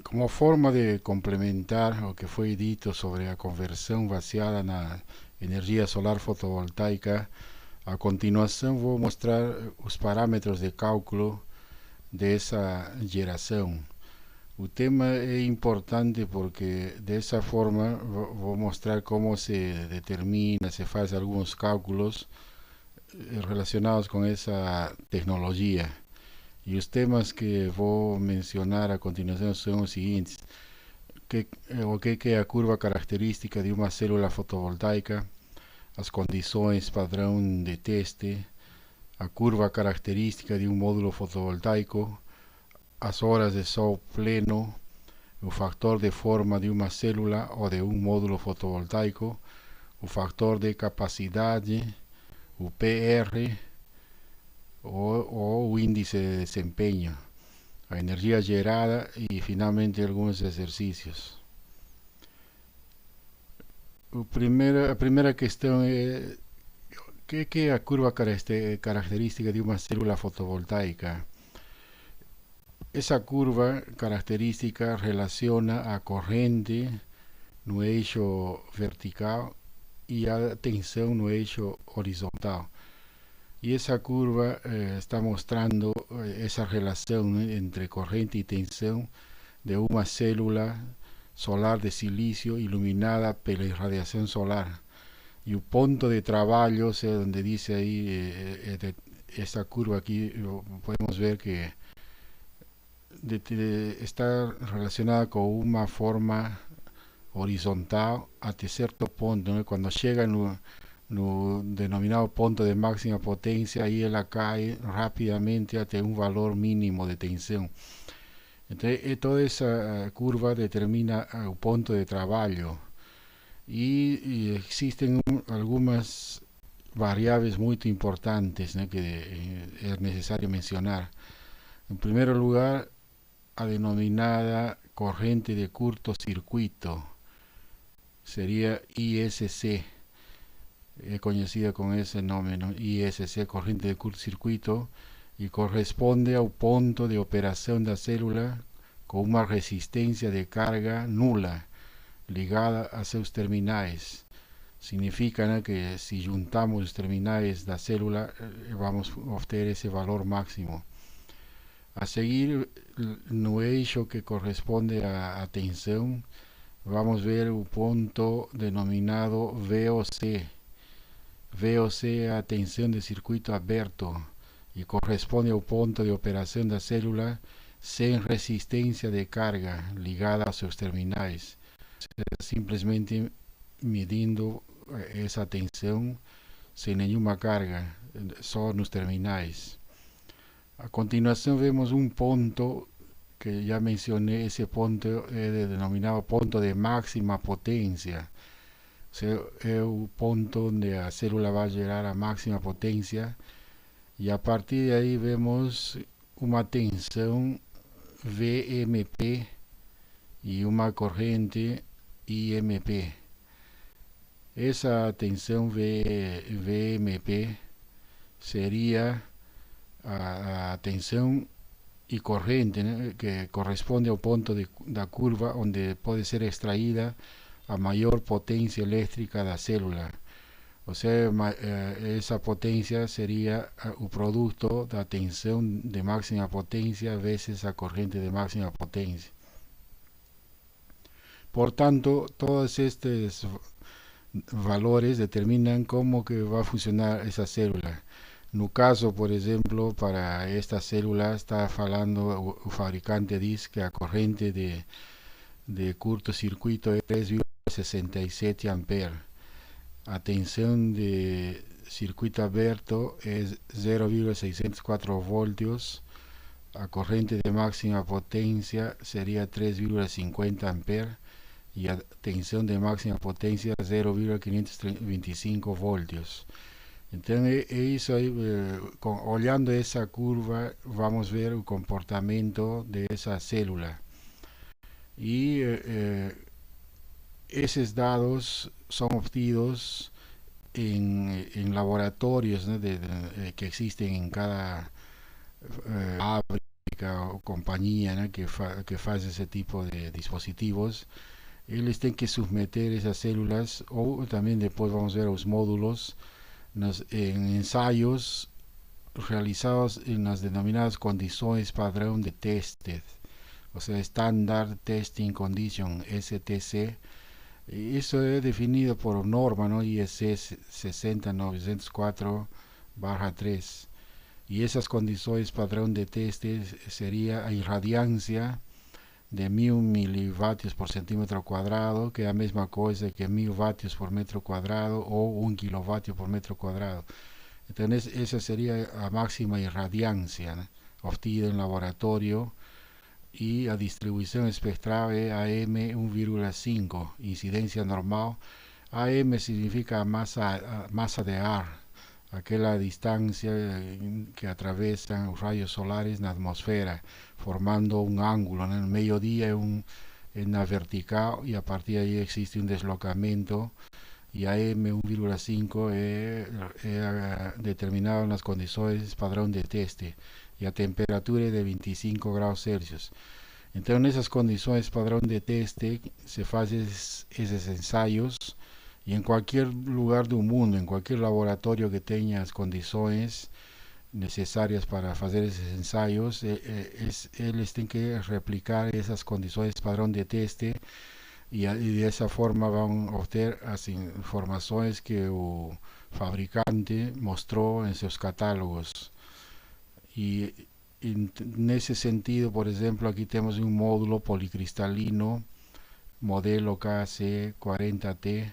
Como forma de complementar o que foi dito sobre a conversão baseada na energia solar fotovoltaica, a continuação vou mostrar os parâmetros de cálculo dessa geração. O tema é importante porque dessa forma vou mostrar como se determina, se faz alguns cálculos relacionados com essa tecnologia. E os temas que vou mencionar a continuação são os seguintes: o que é a curva característica de uma célula fotovoltaica, as condições padrão de teste, a curva característica de um módulo fotovoltaico, as horas de sol pleno, o factor de forma de uma célula ou de um módulo fotovoltaico, o factor de capacidade, o PR ou o índice de desempenho, a energia gerada e finalmente alguns exercícios. A primeira questão é que é a curva característica de uma célula fotovoltaica. Essa curva característica relaciona a corrente no eixo vertical e a tensão no eixo horizontal. E essa curva está mostrando essa relação, né, entre corrente e tensão de uma célula solar de silício iluminada pela irradiação solar. E o ponto de trabalho, ou seja, onde diz aí, essa curva aqui, podemos ver que está relacionada com uma forma horizontal até certo ponto, né? Quando chega no denominado ponto de máxima potência, aí ela cai rapidamente até um valor mínimo de tensão. Então, toda essa curva determina o ponto de trabalho e existem algumas variáveis muito importantes, né, que é necessário mencionar. Em primeiro lugar, a denominada corrente de curto-circuito seria ISC, é conhecida com esse nome, ¿no? ISC, corrente de curto-circuito, e corresponde ao ponto de operação da célula com uma resistência de carga nula ligada a seus terminais. Significa, né, que se juntamos os terminais da célula, vamos obter esse valor máximo. A seguir, no eixo que corresponde à tensão, vamos ver o ponto denominado VOC. VOC é a tensão de circuito aberto e corresponde ao ponto de operação da célula sem resistência de carga ligada aos seus terminais. Simplesmente medindo essa tensão sem nenhuma carga, só nos terminais. A continuação vemos um ponto que já mencionei, esse ponto é denominado ponto de máxima potência. O sea, é o ponto onde a célula vai gerar a máxima potência e a partir de aí vemos uma tensão VMP e uma corrente IMP. Essa tensão VMP seria a tensão e corrente, né, que corresponde ao ponto da curva onde pode ser extraída a maior potência elétrica da célula. Ou seja, essa potência seria o produto da tensão de máxima potência vezes a corrente de máxima potência. Portanto, todos estes valores determinam como que vai funcionar essa célula. No caso, por exemplo, para esta célula está falando, o fabricante diz que a corrente de curto-circuito é 3,67 amperes. A tensão de circuito aberto é 0,604 voltios. A corrente de máxima potência seria 3,50 amperes e a tensão de máxima potência 0,525 voltios. Então é isso aí, olhando essa curva, vamos ver o comportamento dessa célula. E esses dados são obtidos em laboratórios, né, que existem em cada fábrica fábrica o compañía, ¿no? que hace ese tipo de dispositivos, ellos tienen que someter esas células, o también después vamos a ver los módulos en ensayos realizados en las denominadas condiciones padrón de test, o sea, Standard Testing Condition, STC. Y eso es definido por norma, ¿no? IEC 60904-3. Y esas condiciones padrón de test sería irradiancia de 1000 milivatios por centímetro cuadrado, que es la misma cosa que 1000 vatios por metro cuadrado o 1 kilovatio por metro cuadrado. Entonces esa sería la máxima irradiancia, ¿no? Obtenida en laboratorio, y a distribución espectral es AM 1,5, incidencia normal. AM significa masa de ar, aquella distancia que atravesan los rayos solares en la atmósfera, formando un ángulo. En el mediodía es una vertical, y a partir de ahí existe un deslocamiento, y AM 1,5 es determinado en las condiciones padrón de teste, y a temperatura de 25 grados Celsius. Entonces, en esas condiciones padrón de teste se hacen esos ensayos, y en cualquier lugar del mundo, en cualquier laboratorio que tenga las condiciones necesarias para hacer esos ensayos, ellos tienen que replicar esas condiciones padrón de teste, y de esa forma van a obtener las informaciones que el fabricante mostró en sus catálogos. Y en ese sentido, por ejemplo, aquí tenemos un módulo policristalino modelo KC40T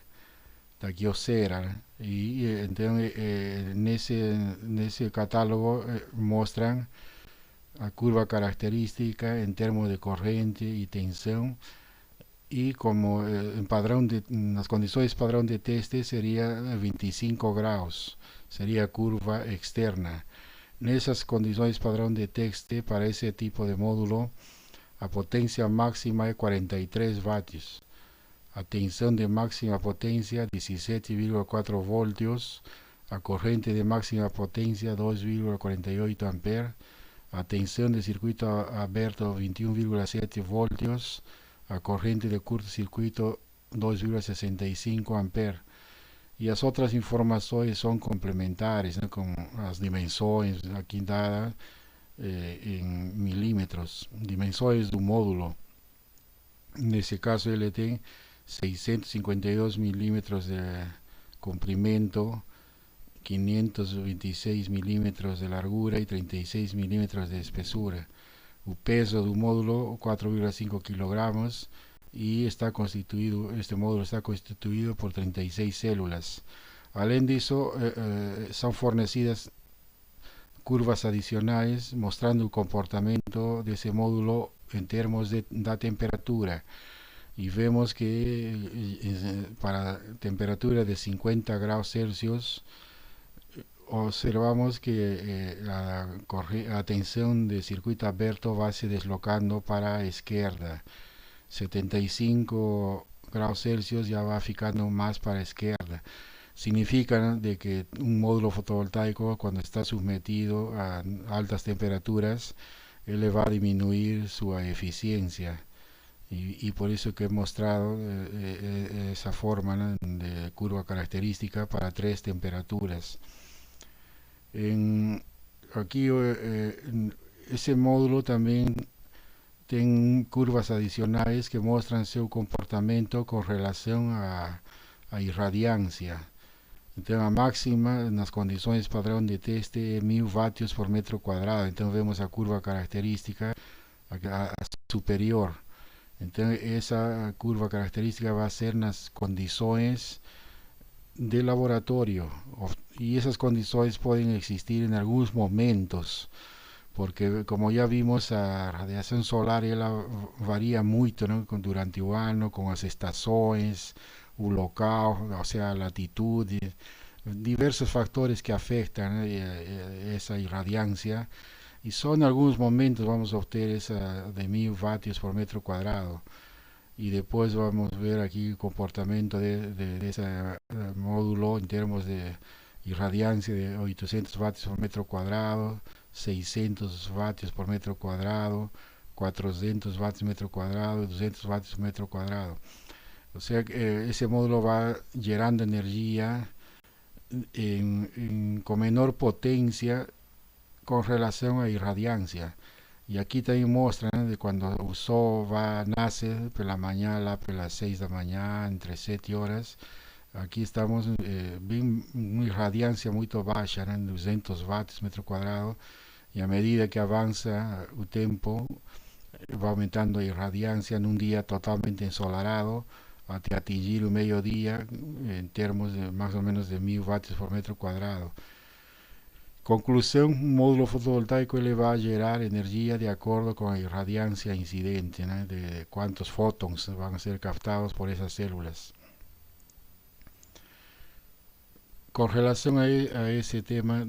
de Kyocera, y entonces en ese catálogo muestran la curva característica en términos de corriente y tensión, y como en las condiciones padrón de teste sería 25 grados, sería curva externa. En esas condiciones padrón de teste, para ese tipo de módulo, a potencia máxima es 43 vatios, a tensión de máxima potencia 17,4 voltios, a corriente de máxima potencia 2,48 amperes, a tensión de circuito abierto 21,7 voltios, a corriente de cortocircuito 2,65 amperes. Y las otras informaciones son complementarias, ¿no? Con las dimensiones aquí dadas en milímetros, dimensiones de un módulo. En ese caso LT 652 milímetros de comprimento, 526 milímetros de largura y 36 milímetros de espesura. El peso de un módulo 4,5 kilogramos, y este módulo está constituido por 36 células. Además de eso, son fornecidas curvas adicionales mostrando el comportamiento de ese módulo en términos de la temperatura, y vemos que para temperatura de 50 grados Celsius observamos que la tensión de circuito abierto va se deslocando para la izquierda. 75 grados Celsius ya va ficando más para la izquierda. Significa, ¿no?, de que un módulo fotovoltaico, cuando está sometido a altas temperaturas, él le va a disminuir su eficiencia, y por eso que he mostrado esa forma, ¿no?, de curva característica para 3 temperaturas. Aquí ese módulo también tiene curvas adicionales que muestran su comportamiento con relación a irradiancia. Entonces, la máxima en las condiciones padrón de teste es 1000 vatios por metro cuadrado. Entonces vemos la curva característica superior. Entonces esa curva característica va a ser en las condiciones de laboratorio, y esas condiciones pueden existir en algunos momentos, porque como ya vimos, la radiación solar ela varía mucho, ¿no?, durante el año, con las estaciones, el local, o sea, latitud, diversos factores que afectan esa irradiancia, y son algunos momentos vamos a obtener esa de 1000 vatios por metro cuadrado. Y después vamos a ver aquí el comportamiento de ese módulo en términos de irradiancia de 800 vatios por metro cuadrado, 600 vatios por metro cuadrado, 400 vatios metro cuadrado, 200 vatios metro cuadrado. O sea que ese módulo va generando energía con menor potencia con relación a irradiancia. Y aquí también muestra, ¿no?, de cuando el sol va, nace por la mañana, por las 6 de la mañana, entre 7 horas. Aquí estamos bien, una irradiancia muy baja, ¿no?, 200 vatios metro cuadrado. Y a medida que avanza el tiempo, va aumentando la irradiancia en un día totalmente ensolarado, hasta atingir el mediodía en términos de más o menos de 1000 vatios por metro cuadrado. Conclusión, un módulo fotovoltaico le va a generar energía de acuerdo con la irradiancia incidente, ¿no?, de cuántos fotons van a ser captados por esas células. Con relación a ese tema,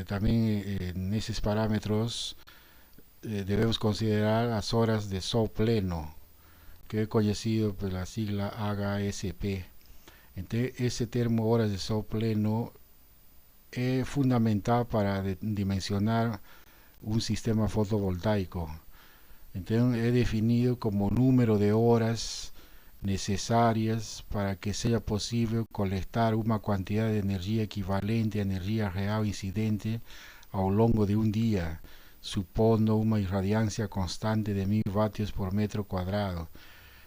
también en esos parámetros debemos considerar las horas de sol pleno, que es conocido por la sigla HSP. Entonces, ese termo horas de sol pleno es fundamental para dimensionar un sistema fotovoltaico. Entonces, es definido como número de horas necesarias para que sea posible colectar una cantidad de energía equivalente a energía real incidente a lo largo de un día, suponiendo una irradiancia constante de 1000 vatios por metro cuadrado.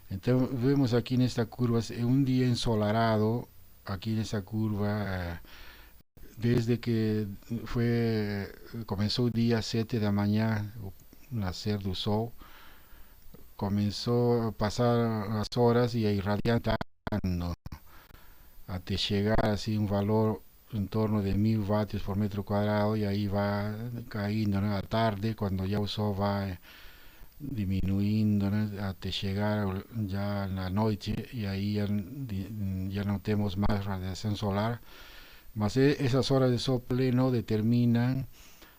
Entonces vemos aquí en esta curva, en un día ensolarado, aquí en esta curva, desde que comenzó el día 7 de la mañana, nacer del sol, comenzó a pasar las horas y a irradiar hasta llegar así un valor en torno de 1000 vatios por metro cuadrado, y ahí va cayendo, ¿no?, a la tarde, cuando ya el sol va disminuyendo, ¿no?, hasta llegar ya en la noche, y ahí ya no tenemos más radiación solar. Mas esas horas de sol pleno determinan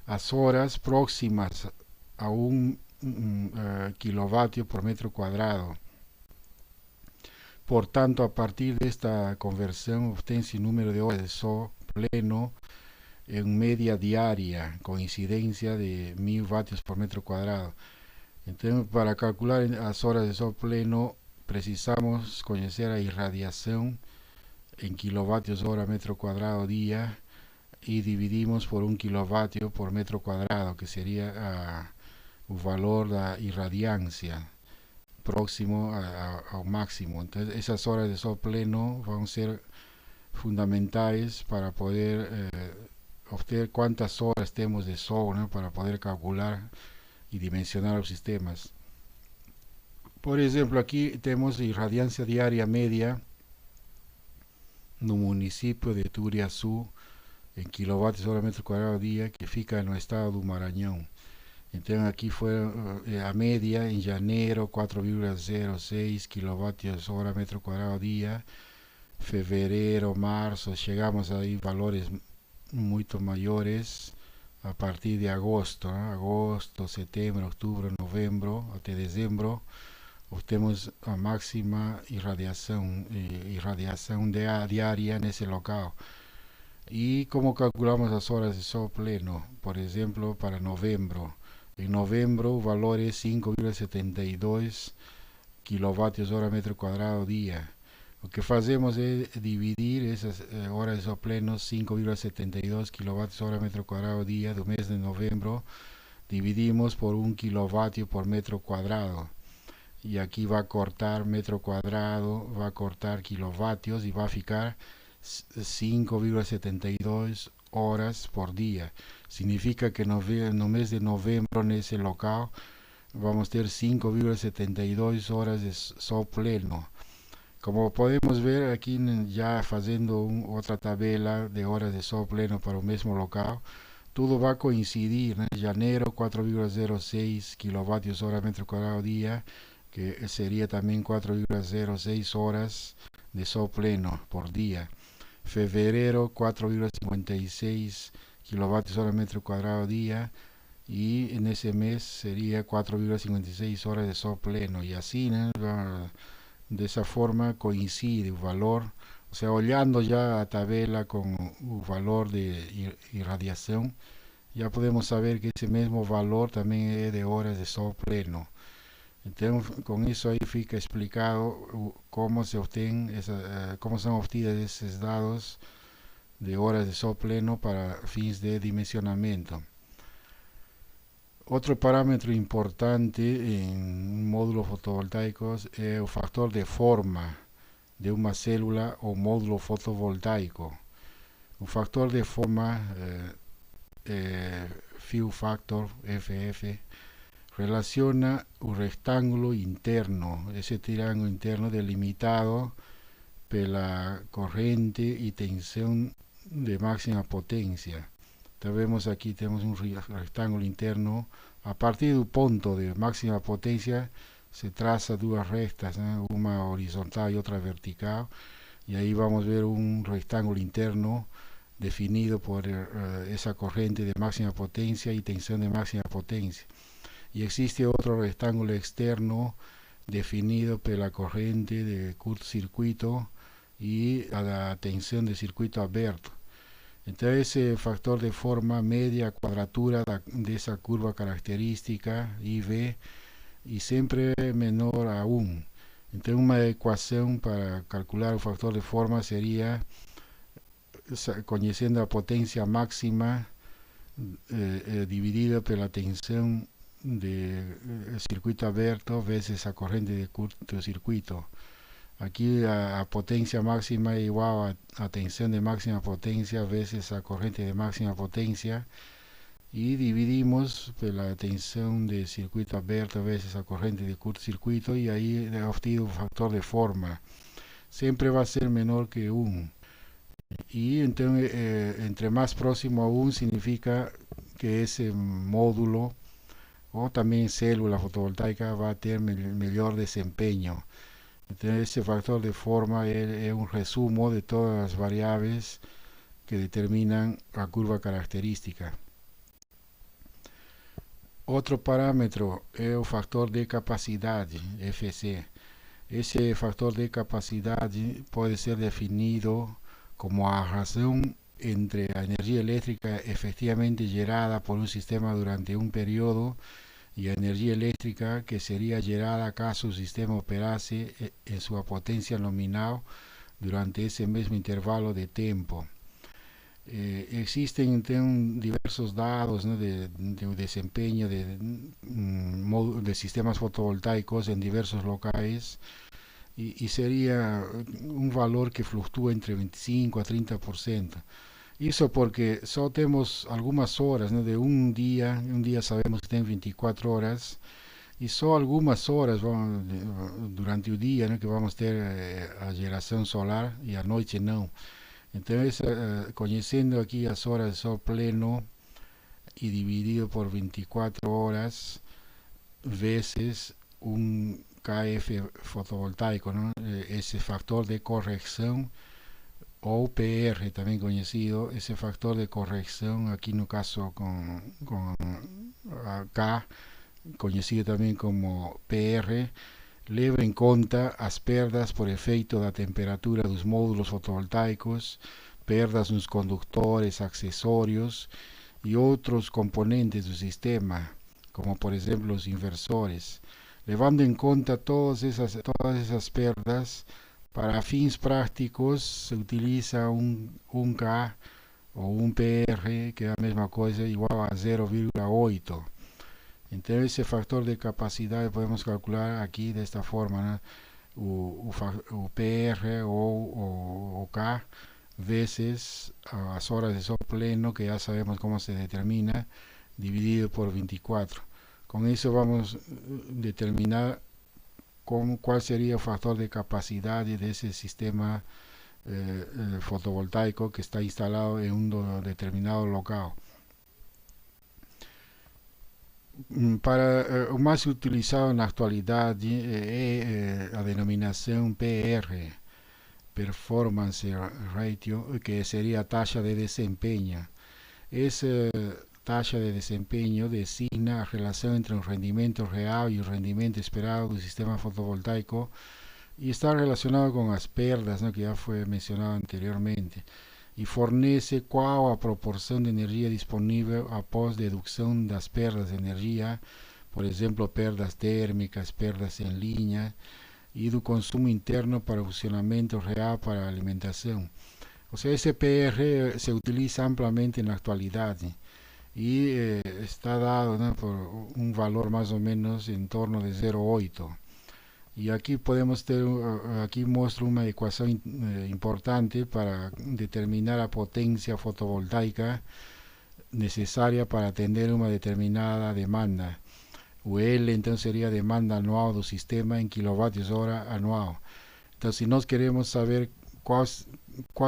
las horas próximas a un kilovatio por metro cuadrado. Por tanto, a partir de esta conversión obtiene el número de horas de sol pleno en media diaria, con incidencia de 1000 vatios por metro cuadrado. Entonces, para calcular las horas de sol pleno, precisamos conocer la irradiación en kilovatios hora metro cuadrado día, y dividimos por un kilovatio por metro cuadrado, que sería un valor de irradiancia próximo al máximo. Entonces, esas horas de sol pleno van a ser fundamentales para poder obtener cuántas horas tenemos de sol, ¿no?, para poder calcular y dimensionar los sistemas. Por ejemplo, aquí tenemos la irradiancia diaria media no municipio de Turiaçu en kilovatios hora metro cuadrado día, que fica en el estado do Maranhão. Entonces aquí fue a media en enero 4,06 kilovatios hora metro cuadrado día. Febrero, marzo, llegamos a valores mucho mayores a partir de agosto, ¿no?, agosto, septiembre, octubre, noviembre hasta diciembre. Obtenemos a máxima irradiación diaria en ese local. ¿Y cómo calculamos las horas de sol pleno? Por ejemplo, para noviembre. En noviembre el valor es 5,72 kilovatios hora metro cuadrado día. Lo que hacemos es dividir esas horas de sol pleno, 5,72 kilovatios hora metro cuadrado día del mes de noviembre, dividimos por un kilovatio por metro cuadrado. Y aquí va a cortar metro cuadrado, va a cortar kilovatios, y va a ficar 5,72 horas por día. Significa que en el mes de noviembre en ese local vamos a tener 5,72 horas de sol pleno. Como podemos ver aquí, ya haciendo otra tabla de horas de sol pleno para el mismo local, todo va a coincidir, ¿no? Enero 4,06 kilovatios hora metro cuadrado día, que sería también 4,06 horas de sol pleno por día. Febrero 4,56 kilovatios hora metro cuadrado día, y en ese mes sería 4,56 horas de sol pleno, y así, ¿no?, de esa forma coincide el valor. O sea, hollando ya a tabla con el valor de irradiación, ya podemos saber que ese mismo valor también es de horas de sol pleno. Entonces, con eso ahí fica explicado cómo se obtienen cómo son obtenidos esos datos de horas de sol pleno para fines de dimensionamiento. Otro parámetro importante en módulos fotovoltaicos es el factor de forma de una célula o módulo fotovoltaico. Un factor de forma, Fill Factor, FF, relaciona un rectángulo interno, ese triángulo interno delimitado por la corriente y tensión de máxima potencia. Entonces vemos aquí tenemos un rectángulo interno. A partir de un punto de máxima potencia se traza dos rectas, ¿no? Una horizontal y otra vertical, y ahí vamos a ver un rectángulo interno definido por esa corriente de máxima potencia y tensión de máxima potencia. Y existe otro rectángulo externo definido por la corriente de cortocircuito y a la tensión de circuito abierto. Entonces ese factor de forma media cuadratura de esa curva característica IV y siempre menor a 1. Entonces una ecuación para calcular el factor de forma sería, conociendo la potencia máxima dividida por la tensión de circuito abierto veces la corriente de cortocircuito. Aquí a potencia máxima es igual a tensión de máxima potencia veces a corriente de máxima potencia, y dividimos por la tensión de circuito abierto veces a corriente de cortocircuito, y ahí he obtenido un factor de forma. Siempre va a ser menor que 1. Y entonces, entre más próximo a 1 significa que ese módulo o también célula fotovoltaica va a tener mejor desempeño. Entonces ese factor de forma es un resumen de todas las variables que determinan la curva característica. Otro parámetro es el factor de capacidad, FC. Ese factor de capacidad puede ser definido como la relación entre la energía eléctrica efectivamente generada por un sistema durante un periodo y energía eléctrica que sería generada caso el sistema operase en su potencia nominal durante ese mismo intervalo de tiempo. Existen diversos datos, ¿no? de desempeño de sistemas fotovoltaicos en diversos locales, y sería un valor que fluctúa entre 25 a 30%. Eso porque solo tenemos algunas horas, ¿no? De un día sabemos que tiene 24 horas, y solo algunas horas durante el día, ¿no? Que vamos a tener a geración solar, y a noche no. Entonces, conociendo aquí las horas de sol pleno y dividido por 24 horas veces un KF fotovoltaico, ¿no? Ese factor de corrección, o PR también conocido, ese factor de corrección, aquí en el caso con acá, conocido también como PR, leva en cuenta as perdas por efecto da temperatura dos módulos fotovoltaicos, perdas nos condutores, accesorios y otros componentes del sistema, como por ejemplo los inversores. Levando en cuenta todas esas perdas, para fins prácticos se utiliza un K o un PR, que es la misma cosa, igual a 0,8. Entonces ese factor de capacidad podemos calcular aquí de esta forma, ¿no? O PR o K veces a las horas de sol pleno, que ya sabemos cómo se determina, dividido por 24. Con eso vamos a determinar cuál sería el factor de capacidad de ese sistema fotovoltaico que está instalado en un determinado local. Para o más utilizado en la actualidad es la denominación PR, Performance Ratio, que sería tasa de desempeño. Esa tasa de desempeño designa la relación entre el rendimiento real y el rendimiento esperado del sistema fotovoltaico, y está relacionado con las perdas, ¿no? Que ya fue mencionado anteriormente. e fornece qual a proporção de energia disponível após dedução das perdas de energia, por exemplo, perdas térmicas, perdas em linha, e do consumo interno para o funcionamento real para a alimentação. O sea, esse PR se utiliza amplamente na atualidade y está dado, ¿no?, por un valor más o menos en torno de 0,8. Y aquí podemos tener, aquí muestro una ecuación importante para determinar la potencia fotovoltaica necesaria para atender una determinada demanda. UL entonces sería demanda anual del sistema en kilovatios hora anual. Entonces, si nos queremos saber cuál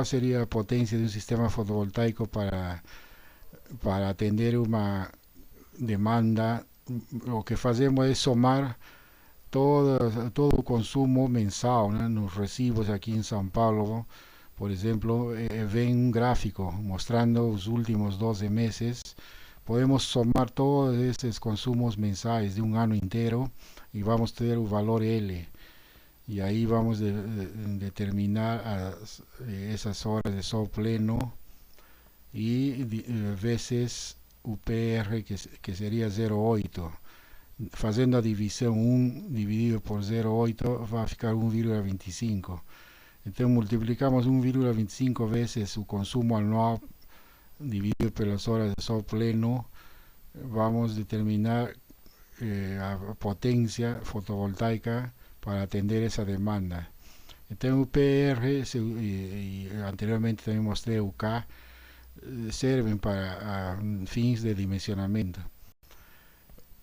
sería la potencia de un sistema fotovoltaico para atender una demanda, lo que hacemos es sumar todo el consumo mensal, ¿no?, los recibos aquí en São Paulo. Por ejemplo, ven un gráfico mostrando los últimos 12 meses. Podemos sumar todos estos consumos mensuales de un año entero y vamos a tener el valor L. Y ahí vamos a determinar esas horas de sol pleno y veces UPR, que sería 0,8. Fazendo a divisão 1 dividido por 0,8 vai ficar 1,25. Então multiplicamos 1,25 vezes o consumo anual dividido pelas horas de sol pleno, vamos a determinar a potência fotovoltaica para atender essa demanda. Então o PR, e anteriormente também mostrei o K, servem para fins de dimensionamento.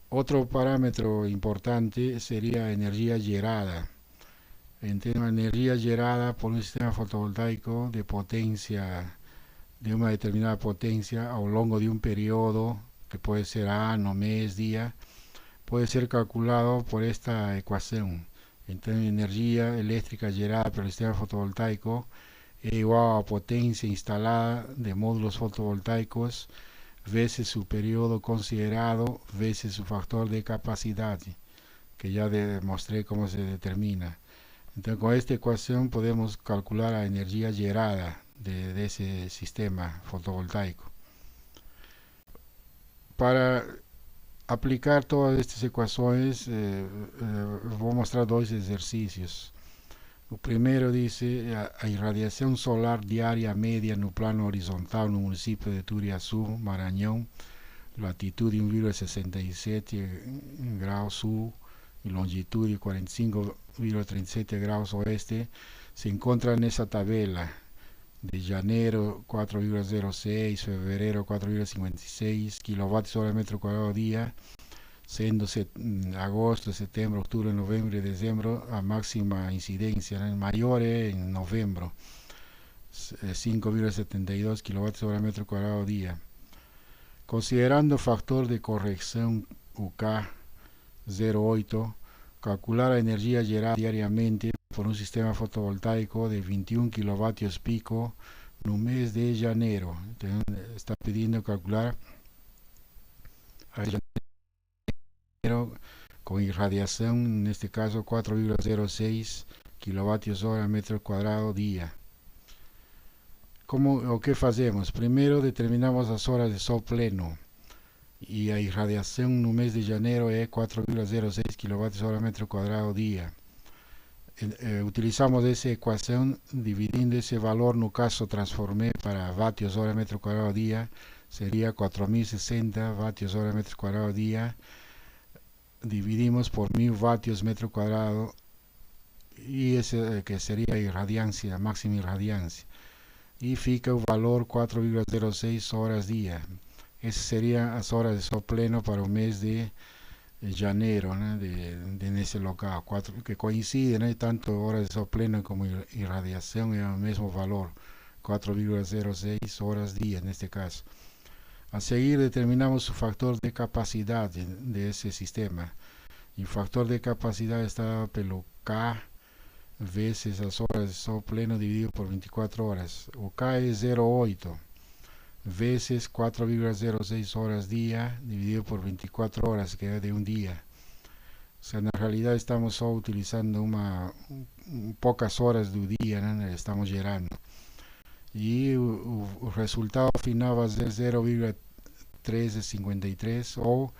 Otro parámetro importante sería energía gerada. Entonces, energía gerada por un sistema fotovoltaico de potencia, de una determinada potencia a lo largo de un periodo, que puede ser año, mes, día, puede ser calculado por esta ecuación. Entonces, energía eléctrica gerada por el sistema fotovoltaico es igual a potencia instalada de módulos fotovoltaicos veces su periodo considerado veces su factor de capacidad, que ya demostré cómo se determina. Entonces, con esta ecuación podemos calcular la energía gerada de ese sistema fotovoltaico. Para aplicar todas estas ecuaciones, voy a mostrar dos ejercicios. O primeiro dice a irradiação solar diária média no plano horizontal no município de Turiaçu, Maranhão, latitude 1,67 graus sul e longitude 45,37 graus oeste, se encontra nessa tabela de janeiro 4,06, fevereiro 4,56 kWh metro cuadrado día, siendo agosto, septiembre, octubre, noviembre y diciembre a máxima incidencia, el mayor es en noviembre, 5,72 kWh metro cuadrado día. Considerando factor de corrección UK 0,8, calcular la energía generada diariamente por un sistema fotovoltaico de 21 kilovatios pico en un mes de enero. Entonces, está pidiendo calcular a con irradiación, en este caso 4,06 kilovatios hora metro cuadrado día. ¿O qué hacemos? Primero determinamos las horas de sol pleno y la irradiación en un mes de enero es 4,06 kilovatios hora metro cuadrado día. Utilizamos esa ecuación dividiendo ese valor, no caso transformé para vatios hora metro cuadrado día, sería 4060 vatios hora metro cuadrado día. Dividimos por 1000 vatios metro cuadrado y ese que sería irradiancia, máxima irradiancia, y fica el valor 4,06 horas día. Esas serían las horas de sol pleno para el mes de enero, ¿no?, de ese local, que coinciden, ¿no?, tanto horas de sol pleno como irradiación en el mismo valor, 4,06 horas día en este caso. A seguir determinamos su factor de capacidad de ese sistema. Y el factor de capacidad está dado por K veces las horas de sol pleno dividido por 24 horas. O K es 0,8 veces 4,06 horas día dividido por 24 horas, que es de un día. O sea, en realidad estamos solo utilizando pocas horas del día, ¿no?, estamos generando. e o resultado final vai ser 0,1353 ou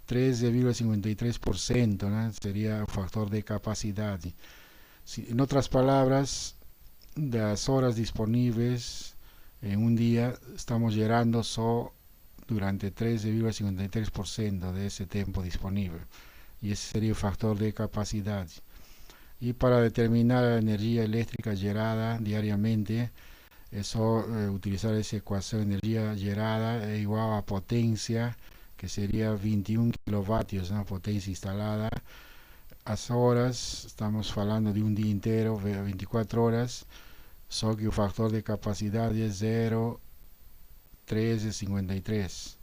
13,53%, né? Seria o fator de capacidade. Em outras palavras, das horas disponíveis em um dia, estamos gerando só durante 13,53% desse tempo disponível. E esse seria o fator de capacidade. E para determinar a energia elétrica gerada diariamente, é só utilizar essa equação: energia gerada é igual a potência, que seria 21 kW, né? Potência instalada. As horas, estamos falando de um dia inteiro, 24 horas, só que o fator de capacidade é 0,1353.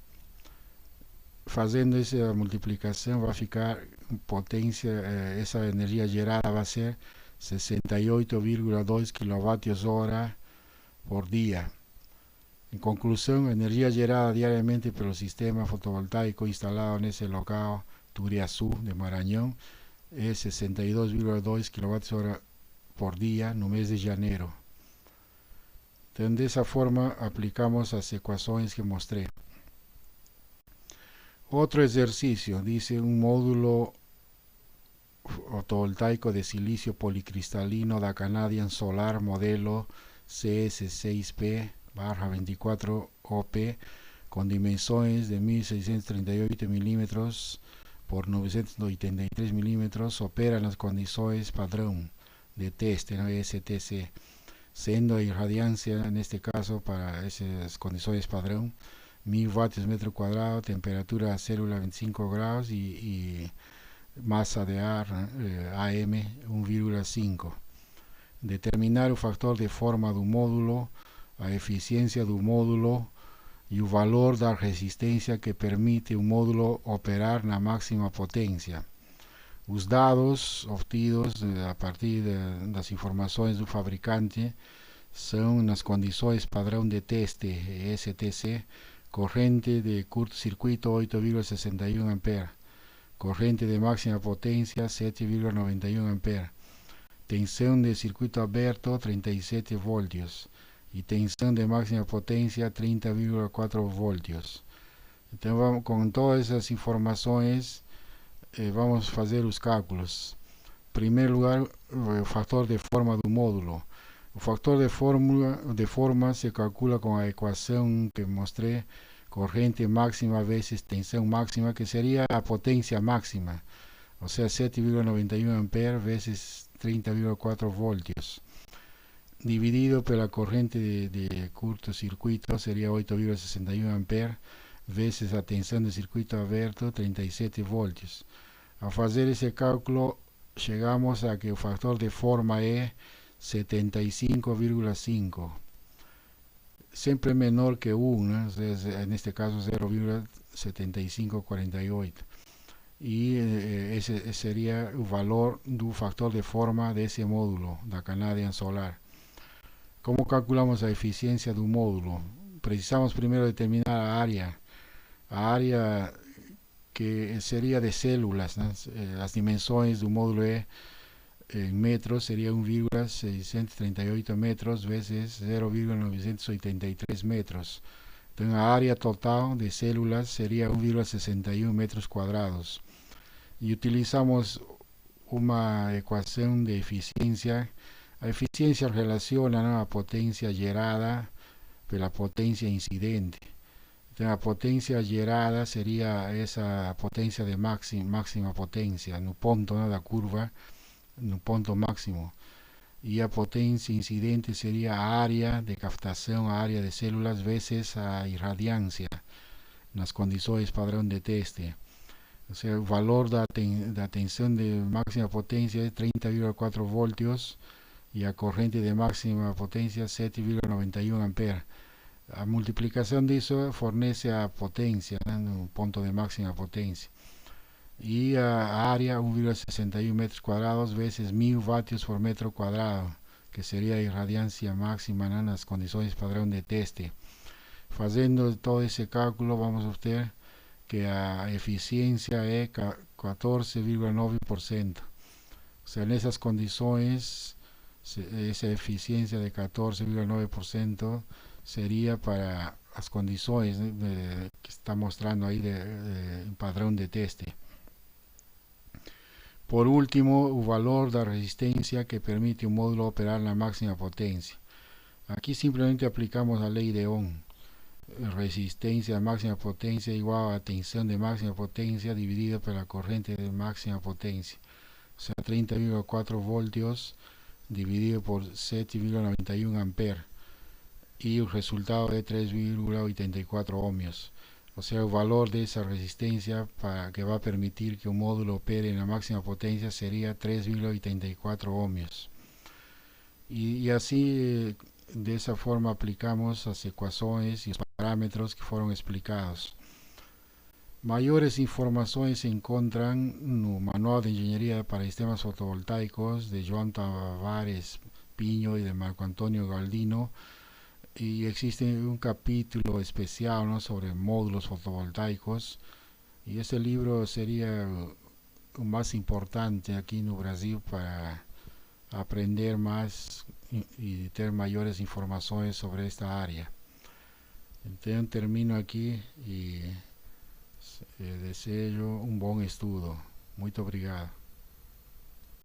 Fazendo essa multiplicação vai ficar potência, essa energia gerada vai ser 68,2 kWh por dia. Em conclusão, a energia gerada diariamente pelo sistema fotovoltaico instalado nesse local Turiaçu de Maranhão é 62,2 kWh por dia no mês de janeiro. Então, dessa forma, aplicamos as equações que mostrei. Outro exercício, dice: un módulo fotovoltaico de silicio policristalino da Canadian Solar modelo CS6P/24OP con dimensiones de 1638 milímetros por 983 milímetros opera en las condiciones padrón de teste, ¿no? STC, siendo a irradiancia en este caso para esas condiciones padrón 1000 vatios metro cuadrado, temperatura célula 25 grados y masa de ar AM 1,5. Determinar o factor de forma do módulo, a eficiência do módulo e o valor da resistência que permite o módulo operar na máxima potência. Os dados obtidos a partir das informações do fabricante são nas condições padrão de teste STC: corrente de curto-circuito 8,61 A, corrente de máxima potência 7,91 A, tensão de circuito aberto 37 voltios e tensão de máxima potência 30,4 voltios. Então, vamos, com todas essas informações, vamos fazer os cálculos. Em primeiro lugar, o fator de forma do módulo. O fator de forma se calcula com a equação que mostrei: corrente máxima vezes tensão máxima, que seria a potência máxima, ou seja, 7,91 A vezes 30,4 voltios, dividido pela corrente de curto-circuito, seria 8,61 A vezes a tensão de circuito aberto, 37 voltios. Ao fazer esse cálculo, chegamos a que o fator de forma é 75,5, sempre menor que 1, né? Neste caso 0,7548. E esse seria o valor do fator de forma desse módulo da Canadian Solar. Como calculamos a eficiência do módulo? Precisamos primeiro determinar a área que seria de células, né? As dimensões do módulo em metros seria 1,638 metros vezes 0,983 metros. Então, a área total de células seria 1,61 metros quadrados. E utilizamos uma equação de eficiência. A eficiência relaciona a potência gerada pela potência incidente. Então, a potência gerada seria essa potência de máxima potência no ponto, né, da curva, no ponto máximo. E a potência incidente seria a área de captação, a área de células vezes a irradiância nas condições padrão de teste. Ou seja, o valor da tensão de máxima potência é 30,4 voltios e a corrente de máxima potência 7,91 A. A multiplicação disso fornece a potência, né, no ponto de máxima potência. E a área 1,61 metros quadrados vezes 1000 vatios por metro quadrado, que seria a irradiância máxima, né, nas condições padrão de teste. Fazendo todo esse cálculo, vamos obter que a eficiência é 14,9%. Ou seja, nessas condições esa eficiencia de 14,9% sería para las condiciones que está mostrando ahí de padrón de teste. Por último, el valor de resistencia que permite un módulo operar en la máxima potencia. Aquí simplemente aplicamos la ley de Ohm. Resistencia a máxima potencia igual a tensión de máxima potencia dividida por la corriente de máxima potencia. O sea, 30,4 voltios dividido por 7,91 amperes y el resultado de 3,84 ohmios. O sea, el valor de esa resistencia para que va a permitir que un módulo opere en la máxima potencia sería 3,84 ohmios. Y así, de esa forma, aplicamos las ecuaciones y los parámetros que fueron explicados. Mayores informaciones se encuentran en el Manual de Ingeniería para Sistemas Fotovoltaicos de Joan Tavares Piño y de Marco Antonio Galdino, y existe un capítulo especial, ¿no?, sobre módulos fotovoltaicos, y ese libro sería el más importante aquí en Brasil para aprender más y tener mayores informaciones sobre esta área. Entonces termino aquí y deseo un buen estudo. Muito obrigado.